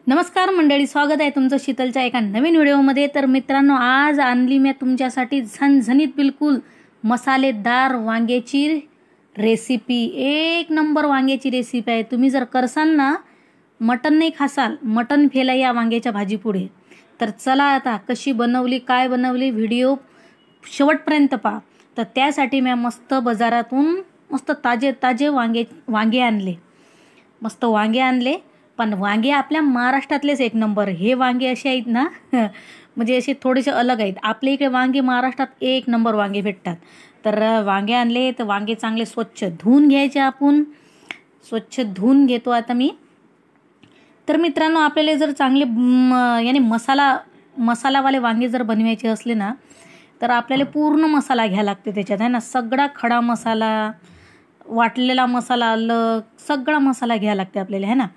नमस्कार मंडळी, स्वागत आहे तुमचं शीतलच्या एका नवीन व्हिडिओमध्ये। तर मित्रांनो, आज आणली मी तुमच्यासाठी झणझणीत बिलकुल मसालेदार वांग्याची रेसिपी। एक नंबर वांग्याची रेसिपी आहे। तुम्ही जर करसाल ना, मटन नाही खासाल, मटन फेला या वांग्याच्या भाजी पुढे। तर चला आता कशी बनवली, काय बनवली, व्हिडिओ शेवटपर्यंत पहा। तर त्यासाठी मी मस्त बाजारातून मस्त ताजे ताजे वांगे आणले। मस्त वांगे आणले, पण वांगे आपल्या महाराष्ट्रातलेच एक नंबर। हे वांगे असे आहेत ना म्हणजे असे थोडेसे अलग आहेत। आपल्या इकडे वांगे महाराष्ट्रात एक नंबर वांगे भेटतात। तर वांगे आणले, तर वांगे चांगले स्वच्छ धुवून घ्यायचे। आपण स्वच्छ धुवून घेतो आता मी। तर मित्रांनो, आपल्याला जर चांगले यानी मसालावाले वांगे जर बनवायचे असले ना, तर आपल्याला पूर्ण मसाला घ्यायला लागते त्याच्यात, आहे ना। सगळा खडा मसाला, वाटलेला मसाला अलग, सगळा मसाला घ्यायला लागते आपल्याला, है ना।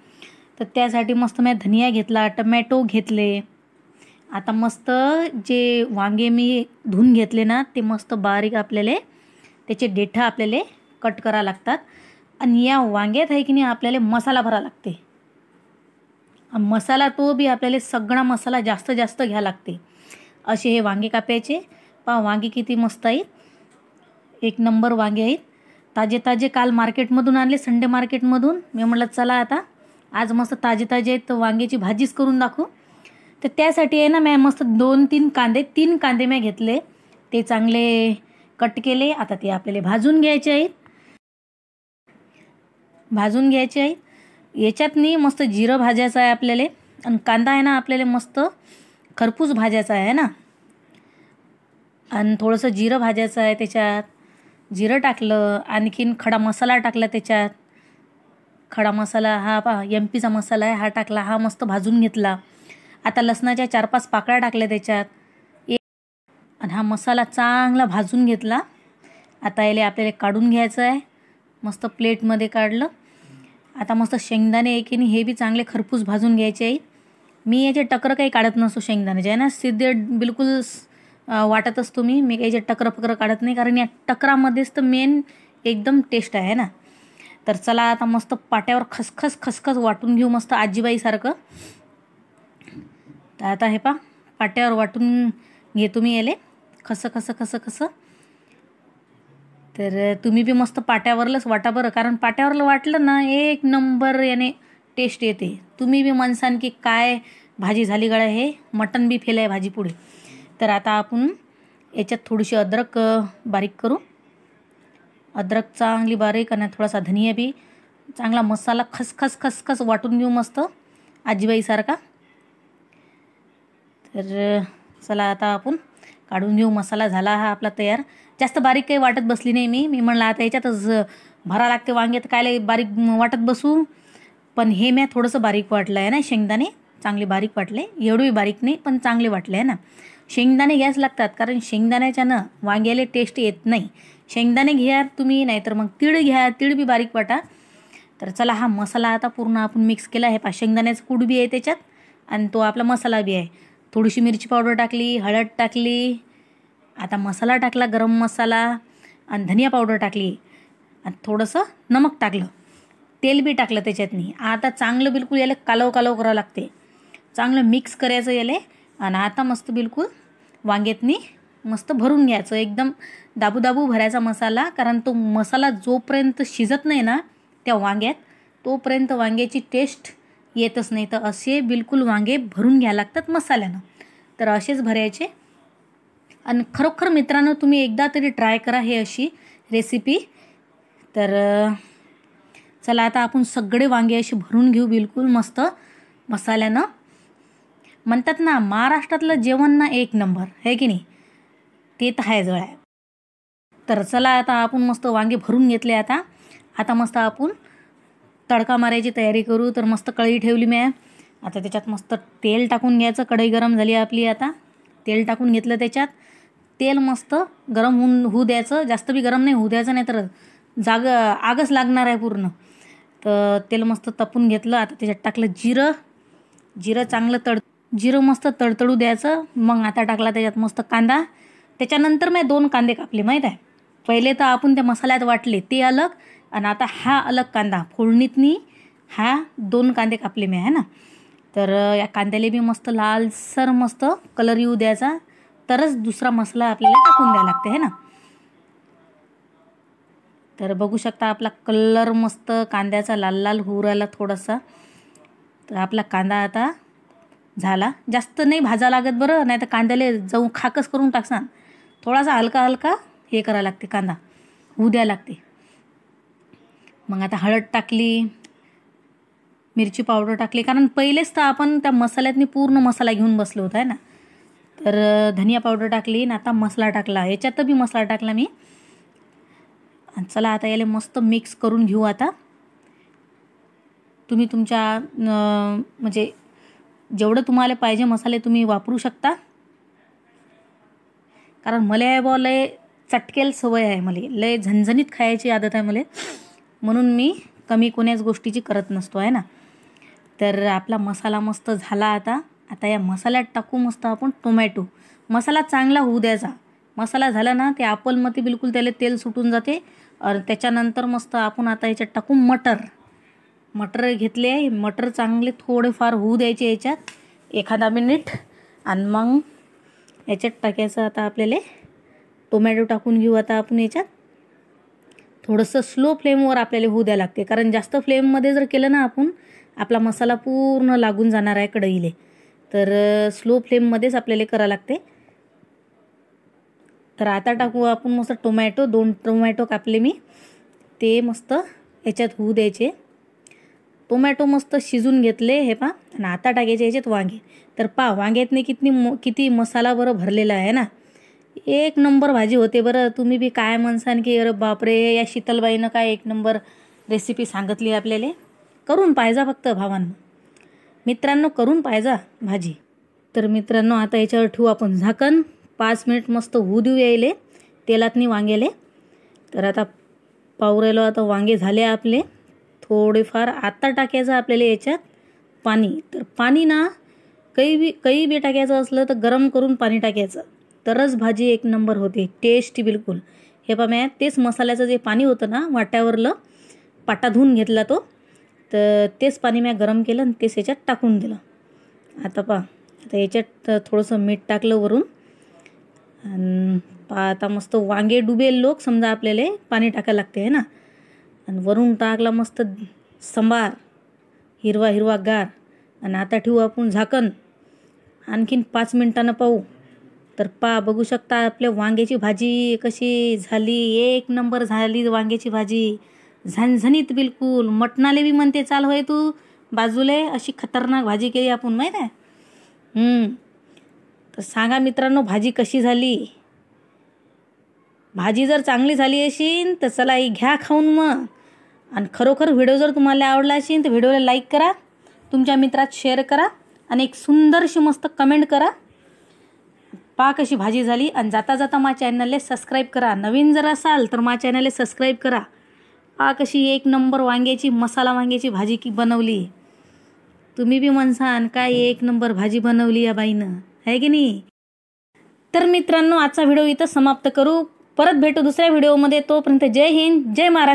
तर त्यासाठी मस्त मी धनिया घेतला, टमॅटो घेतले। आता मस्त जे वांगे मी धुवून घेतले ना, ते मस्त बारीक आपल्याला त्याचे देठं आपल्याला कट करा लागतात। आणि या वांग्यात आहे की नाही, आपल्याला मसाला भरा लागते। मसाला तो बी आपल्याला सगळा मसाला जास्त जास्त घ्या लागते। असे हे वांगे कापायचे। पहा वांगे किती मस्त आहेत, एक नंबर वांगे आहेत। ताजे ताजे काल मार्केटमधून आणले, संडे मार्केटमधून। मी म्हटलं चला आता आज मस्त ताजे ताजे आहेत, वांग्याची भाजीच करून दाखवू। तर त्यासाठी आहे ना, मी मस्त 2-3 कांदे मी घेतले, ते चांगले कट केले। आता ते आपल्याला भाजून घ्यायचे आहेत, याच्यात नाही मस्त जिरं भाजायचं आहे आपल्याला। आणि कांदा आहे ना, आपल्याला मस्त खरपूस भाजायचा आहे ना। आणि थोडंसं जिरं भाजायचं आहे त्याच्यात। जिरं टाकलं, आणखीन खडा मसाला टाकला त्याच्यात। खडा मसाला हा पहा MP चा मसाला आहे, हा टाकला, हा मस्त भाजून घेतला। आता लसणाच्या 4-5 पाकळ्या टाकल्या त्याच्यात, आणि हा मसाला चांगला भाजून घेतला। आता याला आपल्याला काढून घ्यायचं आहे, मस्त प्लेटमध्ये काढलं। आता मस्त शेंगदाणे आहे की नाही, हे बी चांगले खरपूस भाजून घ्यायचे आहे। मी याचे टकर काही काढत नसतो शेंगदाण्याचे, आहे ना। सिद्धे बिलकुल वाटत असतो मी काही टकर काढत नाही, कारण या टकरामध्येच तर मेन एकदम टेस्ट आहे ना। तर चला आता मस्त पाट्यावर खसखस वाटून घेऊ, मस्त आजीबाईसारखं। तर आता हे पा पाट्यावर वाटून घेतो मी याले खस। तर तुम्ही बी मस्त पाट्यावरलंच वाटा बरं, कारण पाट्यावरलं वाटलं ना, एक नंबर याने टेस्ट येते। तुम्ही बी म्हणसान की काय भाजी झाली गळा, हे मटन बी फेल आहे भाजी पुढे। तर आता आपण याच्यात थोडीशी अद्रक बारीक करू, अद्रक चांगली बारीक, आणि थोडासा धनिया बी चांगला मसाला खसखस वाटून घेऊ मस्त आजीबाईसारखा। तर चला आता आपण काढून घेऊ। मसाला झाला हा आपला तयार। जास्त बारीक काही वाटत बसली नाही मी म्हणलं आता याच्यातच भरा लागते वांगे, तर काय बारीक वाटत बसू। पण हे मी थोडंसं बारीक वाटलं आहे ना, शेंगदाणे चांगले बारीक वाटले, एवढे बारीक नाही पण चांगले वाटले, आहे ना। शेंगदाणे घ्यायच लागतात, कारण शेंगदाण्याच्यानं वांग्याला टेस्ट येत नाही। शेंगदाणे घ्या तुम्ही, नाहीतर मग तीळ घ्या, तीळ बी बारीक वाटा। तर चला हा मसाला आता पूर्ण आपण मिक्स केला आहे। शेंगदाण्याचं कूड बी आहे त्याच्यात, आणि तो आपला मसाला बी आहे। थोडीशी मिरची पावडर टाकली, हळद टाकली, आता मसाला टाकला गरम मसाला, आणि धनिया पावडर टाकली, आणि थोडंसं नमक टाकलं, तेल बी टाकलं त्याच्यातनी। आता चांगलं बिलकुल याला कालव करावं लागते, चांगलं मिक्स करायचं याले। आणि आता मस्त बिलकुल वांग्यातनी मस्त भरून घ्यायचं, एकदम दाबू भरायचा मसाला, कारण तो मसाला जोपर्यंत शिजत नाही ना त्या वांग्यात, तोपर्यंत वांग्याची टेस्ट येतच नाही। तर असे बिलकुल वांगे भरून घ्यायला लागतात मसाल्यानं। तर असेच भरायचे। आणि खरोखर मित्रांनो, तुम्ही एकदा तरी ट्राय करा हे अशी रेसिपी। तर चला आता आपण सगळे वांगे असे भरून घेऊ बिलकुल मस्त मसाल्यानं। म्हणतात ना, महाराष्ट्रातलं जेवण ना एक नंबर आहे की नाही, ते तर आहे जळ आहे। तर चला आता आपण मस्त वांगे भरून घेतले। आता मस्त आपण तडका मारायची तयारी करू। तर मस्त कढई ठेवली मी, आता त्याच्यात मस्त तेल टाकून घ्यायचं। कढई गरम झाली आपली, आता तेल टाकून घेतलं त्याच्यात। तेल मस्त गरम होऊ द्यायचं, जास्त बी गरम नाही होऊ द्यायचं, नाही तर आगच लागणार आहे पूर्ण। तर तेल मस्त तपून घेतलं, आता त्याच्यात टाकलं जिरं चांगलं जिरं मस्त तडतडू द्यायचं। मग आता टाकला त्याच्यात मस्त कांदा, त्याच्यानंतर मी 2 कांदे कापले माहीत आहे। पहिले तर आपण त्या मसाल्यात वाटले ते अलग, आणि आता हा अलग कांदा फोडणीतनी हा 2 कांदे कापले मी, आहे ना। तर या कांद्याला बी मस्त लालसर मस्त कलर येऊ द्यायचा, तरच दुसरा मसाला आपल्याला टाकून द्यावा लागते है ना. तर बघू शकता आपला कलर मस्त कांद्याचा लाल लाल होऊ राहिला थोडासा. तर आपला कांदा आता झाला. जास्त नाही भाजा लागत बरं, नाही तर कांद्याला जाऊ खाकच करून टाकसान. थोडासा हलका हलका हे करावं लागते, कांदा होऊ द्यावं लागते. मग आता हळद टाकली, मिरची पावडर टाकली, कारण पहिलेच तर आपण त्या मसाल्यातनी पूर्ण मसाला घेऊन बसलो होतो आहे ना. तर धनिया पावडर टाकली आणि आता मसाला टाकला, याच्यात बी मसाला टाकला मी. चला आता याला मस्त मिक्स करून घेऊ. आता तुम्ही तुमच्या म्हणजे जेवढं तुम्हाला पाहिजे मसाले तुम्ही वापरू शकता, कारण मला लय चटकेल सवय आहे, मला लय झणझणीत खायची आदत आहे मला, म्हणून मी कमी कोण्याच गोष्टीची करत नसतो आहे ना. तर आपला मसाला मस्त झाला. आता या मसाल्यात टाकू मस्त आपण टोमॅटो. मसाला चांगला होऊ द्यायचा. मसाला झाला ना ते आपलमध्ये बिलकुल त्याला तेल सुटून जाते. आणि त्याच्यानंतर मस्त आपण आता याच्यात टाकू मटर घेतले. मटर चांगले थोडेफार होऊ द्यायचे याच्यात एखादा मिनिट, आणि मग याच्यात टाकायचं आता आपल्याला टोमॅटो टाकून घेऊ. आता आपण याच्यात थोडंसं स्लो फ्लेमवर आपल्याला होऊ द्यावं लागते, कारण जास्त फ्लेममध्ये जर केलं ना आपण आपला मसाला पूर्ण लागून जाणार आहे कढईले. तर स्लो फ्लेममध्येच आपल्याला करावं लागते. तर आता टाकू आपण मस्त टोमॅटो. 2 टोमॅटो कापले मी, ते मस्त याच्यात होऊ द्यायचे. टोमॅटो मस्त शिजून घेतले हे पा. आणि आता टाकायचे याच्यात वांगे. तर पा वांग्यातने किती मसाला बरं भरलेला आहे ना. एक नंबर भाजी होते बरं. तुम्ही बी काय म्हणसान की अरे बापरे, या शीतलबाईनं काय एक नंबर रेसिपी सांगितली आपल्याला. करून पाहिजा फक्त भावांनो, मित्रांनो, करून पाहिजा भाजी. तर मित्रांनो आता याच्यावर ठेवू आपण झाकण. 5 मिनिट मस्त होऊ देऊ यायले तेलातनी वांगेले. तर आता पाहू राहिलो, आता वांगे झाले आपले थोडेफार. आता टाकायचं आपल्याला याच्यात पाणी. तर पाणी ना काही बी टाकायचं असलं तर गरम करून पाणी टाकायचं, तरच भाजी एक नंबर होते, टेस्टी बिलकुल. हे पहा मी तेच मसाल्याचं जे पाणी होतं ना वाट्यावरलं, पाटा धुवून घेतला तो, तर तेच पाणी मी गरम केलं आणि तेच याच्यात टाकून दिलं. आता पहा आता याच्यात थोडंसं मीठ टाकलं वरून. आणि पहा आता मस्त वांगे डुबेल लोक समजा आपल्याला पाणी टाकायला लागते आहे ना. आणि वरून टाकला मस्त संबार हिरवा गार. आणि आता ठेवू आपण झाकण. आणखीन 5 मिनिटांनं पाहू. तर पहा बघू शकता आपल्या वांग्याची भाजी कशी झाली. एक नंबर झाली वांग्याची भाजी, झणझणीत बिलकुल. मटणाले बी म्हणते चाल होय तू बाजूले, अशी खतरनाक भाजी केली आपण माहीत आहे. तर सांगा मित्रांनो भाजी कशी झाली. भाजी जर चांगली झाली असेल तर चला ही घ्या खाऊन मग. आणि खरोखर व्हिडिओ जर तुम्हाला आवडला असेल तर व्हिडिओला लाईक करा, तुमच्या मित्रात शेअर करा, आणि एक सुंदरशी मस्त कमेंट करा. पहा कशी भाजी झाली. आणि जाता जाता माझ्या चॅनलला सबस्क्राईब करा. नवीन जर असाल तर माझ्या चॅनलला सबस्क्राईब करा. पहा कशी एक नंबर मसाला वांग्याची भाजी बनवली. तुम्ही बी म्हणसान काय एक नंबर भाजी बनवली या बाईनं, आहे की नाही. तर मित्रांनो आजचा व्हिडिओ इथं समाप्त करू. परत भेटू दुसऱ्या व्हिडिओमध्ये. तोपर्यंत जय हिंद, जय महाराष्ट्र.